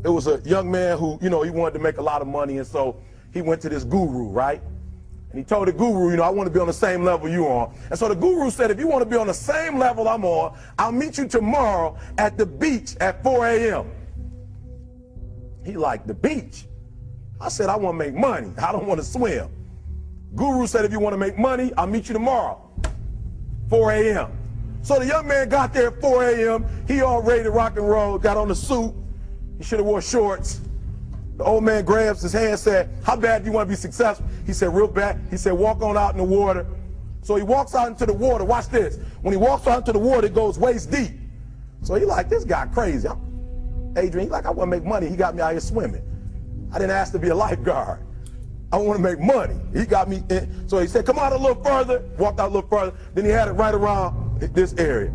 it was a young man who, he wanted to make a lot of money, and so he went to this guru, right? And he told the guru, I want to be on the same level you are. And so the guru said, if you want to be on the same level I'm on, I'll meet you tomorrow at the beach at 4 a.m. He like, the beach? I said, I want to make money. I don't want to swim. Guru said, if you want to make money, I'll meet you tomorrow, 4 a.m. So the young man got there at 4 a.m. He all ready to rock and roll, got on the suit. He should have wore shorts. The old man grabs his hand and said, how bad do you want to be successful? He said, real bad. He said, walk on out in the water. So he walks out into the water. Watch this. When he walks out into the water, it goes waist deep. So he like, this guy crazy. Adrian, he like, I want to make money. He got me out here swimming. I didn't ask to be a lifeguard. I want to make money. He got me in. So he said, come out a little further. Walked out a little further. Then he had it right around this area.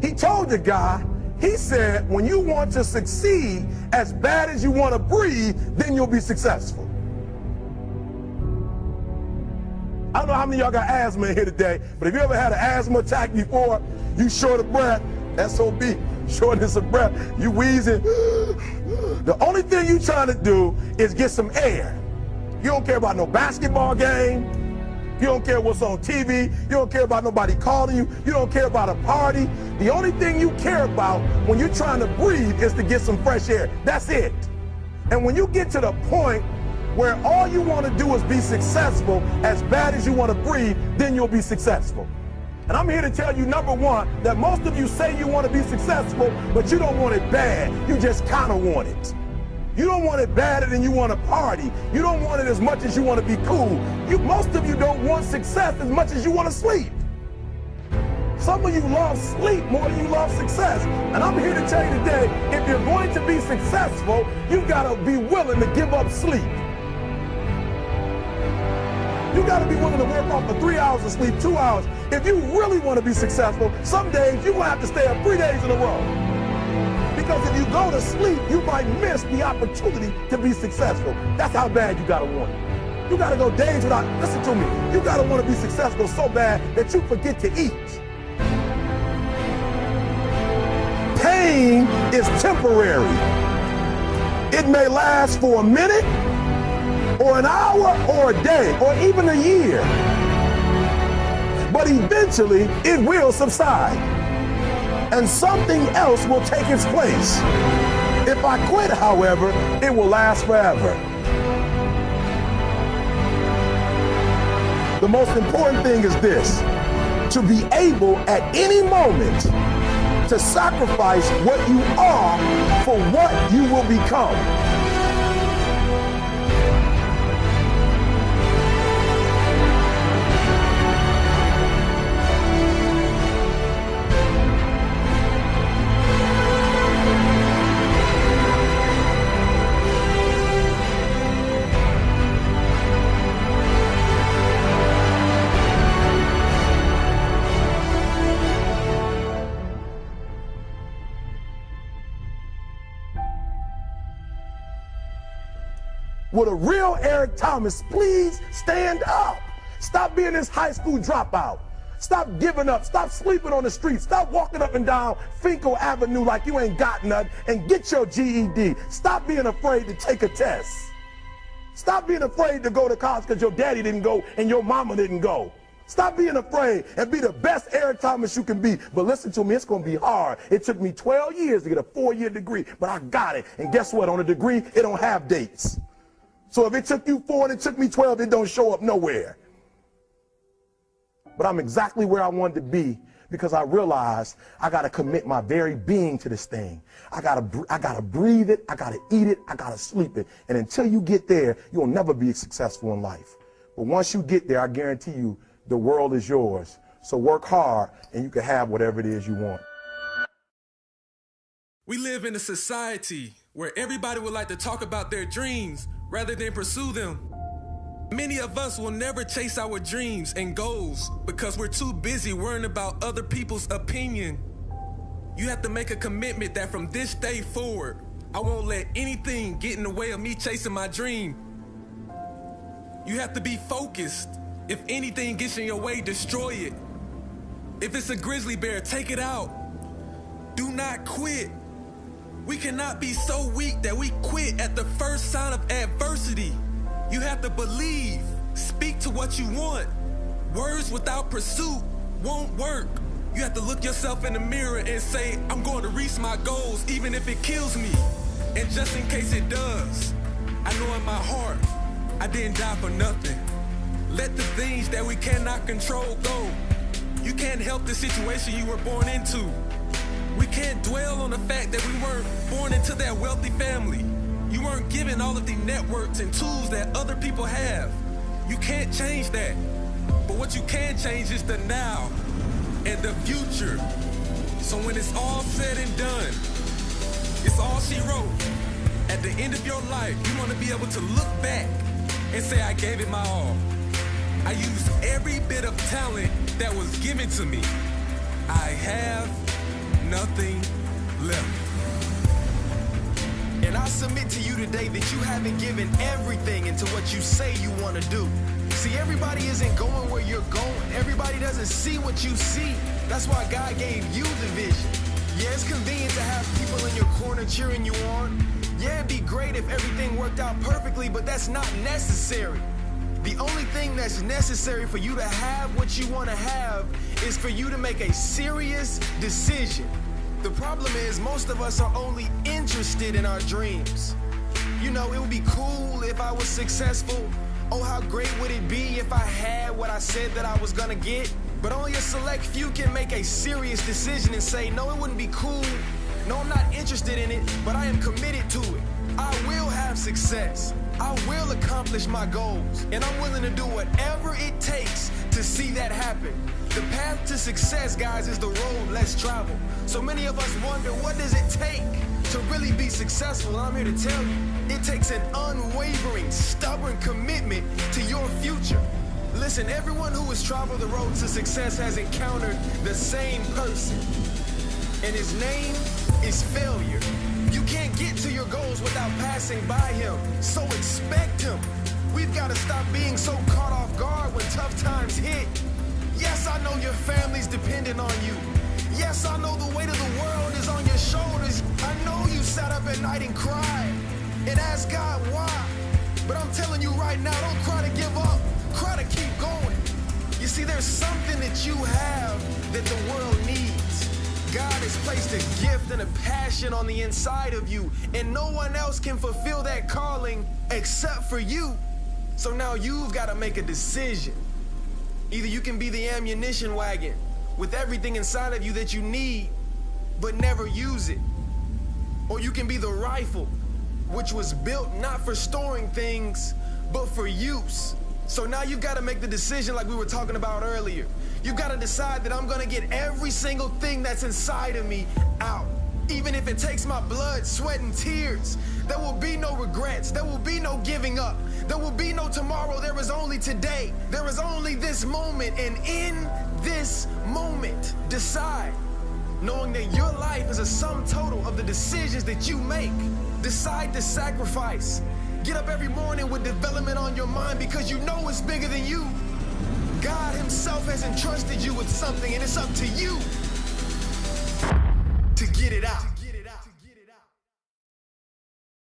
He told the guy, he said, when you want to succeed as bad as you want to breathe, then you'll be successful. I don't know how many of y'all got asthma in here today, but if you ever had an asthma attack before, you short of breath, SOB, shortness of breath, you wheezing. The only thing you trying to do is get some air. You don't care about no basketball game. You don't care what's on TV. You don't care about nobody calling you. You don't care about a party. The only thing you care about when you're trying to breathe is to get some fresh air. That's it. And when you get to the point where all you want to do is be successful as bad as you want to breathe, then you'll be successful. And I'm here to tell you, number one, that most of you say you want to be successful, but you don't want it bad. You just kind of want it. You don't want it badder than you want to party. You don't want it as much as you want to be cool. Most of you don't want success as much as you want to sleep. Some of you love sleep more than you love success. And I'm here to tell you today, if you're going to be successful, you've got to be willing to give up sleep. You got to be willing to work off for 3 hours of sleep, 2 hours. If you really want to be successful, some days you're going to have to stay up 3 days in a row. Because if you go to sleep, you might miss the opportunity to be successful. That's how bad you got to want it. You got to go days without, listen to me, you got to want to be successful so bad that you forget to eat. Pain is temporary. It may last for a minute, or an hour, or a day, or even a year. But eventually, it will subside. And something else will take its place. If I quit, however, it will last forever. The most important thing is this: to be able at any moment to sacrifice what you are for what you will become. Would a real Eric Thomas please stand up? Stop being this high school dropout. Stop giving up. Stop sleeping on the street. Stop walking up and down Finkel Avenue like you ain't got nothing, and get your GED. Stop being afraid to take a test. Stop being afraid to go to college because your daddy didn't go and your mama didn't go. Stop being afraid and be the best Eric Thomas you can be. But listen to me, it's going to be hard. It took me 12 years to get a 4-year degree, but I got it. And guess what? On a degree, it don't have dates. So if it took you 4 and it took me 12, it don't show up nowhere. But I'm exactly where I wanted to be because I realized I got to commit my very being to this thing. I got to breathe it. I got to eat it. I got to sleep it. And until you get there, you'll never be successful in life. But once you get there, I guarantee you the world is yours. So work hard and you can have whatever it is you want. We live in a society where everybody would like to talk about their dreams rather than pursue them. Many of us will never chase our dreams and goals because we're too busy worrying about other people's opinion. You have to make a commitment that from this day forward, I won't let anything get in the way of me chasing my dream. You have to be focused. If anything gets in your way, destroy it. If it's a grizzly bear, take it out. Do not quit. We cannot be so weak that we quit at the first sign of adversity. You have to believe, speak to what you want. Words without pursuit won't work. You have to look yourself in the mirror and say, I'm going to reach my goals even if it kills me. And just in case it does, I know in my heart, I didn't die for nothing. Let the things that we cannot control go. You can't help the situation you were born into. We can't dwell on the fact that we weren't born into that wealthy family. You weren't given all of the networks and tools that other people have. You can't change that. But what you can change is the now and the future. So when it's all said and done, it's all she wrote. At the end of your life, you want to be able to look back and say, I gave it my all. I used every bit of talent that was given to me. I have nothing left. And I submit to you today that you haven't given everything into what you say you want to do. See, everybody isn't going where you're going. Everybody doesn't see what you see. That's why God gave you the vision. Yeah, it's convenient to have people in your corner cheering you on. Yeah, it'd be great if everything worked out perfectly, but that's not necessary. The only thing that's necessary for you to have what you want to have is for you to make a serious decision. The problem is most of us are only interested in our dreams. You know, it would be cool if I was successful. Oh, how great would it be if I had what I said that I was gonna get? But only a select few can make a serious decision and say, no, it wouldn't be cool. No, I'm not interested in it, but I am committed to it. I will have success. I will accomplish my goals. And I'm willing to do whatever it takes to see that happen. The path to success, guys, is the road less traveled. So many of us wonder, what does it take to really be successful? And I'm here to tell you, it takes an unwavering, stubborn commitment to your future. Listen, everyone who has traveled the road to success has encountered the same person. And his name is failure. You can't get to your goals without passing by him, so expect him. We've got to stop being so caught off guard when tough times hit. Yes, I know your family's dependent on you. Yes, I know the weight of the world is on your shoulders. I know you sat up at night and cried and asked God why. But I'm telling you right now, don't cry to give up. Cry to keep going. You see, there's something that you have that the world needs. God has placed a gift and a passion on the inside of you, and no one else can fulfill that calling except for you. So now you've got to make a decision. Either you can be the ammunition wagon with everything inside of you that you need, but never use it. Or you can be the rifle, which was built not for storing things, but for use. So now you've got to make the decision like we were talking about earlier. You've got to decide that I'm going to get every single thing that's inside of me out. Even if it takes my blood, sweat, and tears. There will be no regrets. There will be no giving up. There will be no tomorrow. There is only today. There is only this moment. And in this moment, decide. Knowing that your life is a sum total of the decisions that you make. Decide to sacrifice. Get up every morning with development on your mind because you know it's bigger than you. God himself has entrusted you with something, and it's up to you to get it out.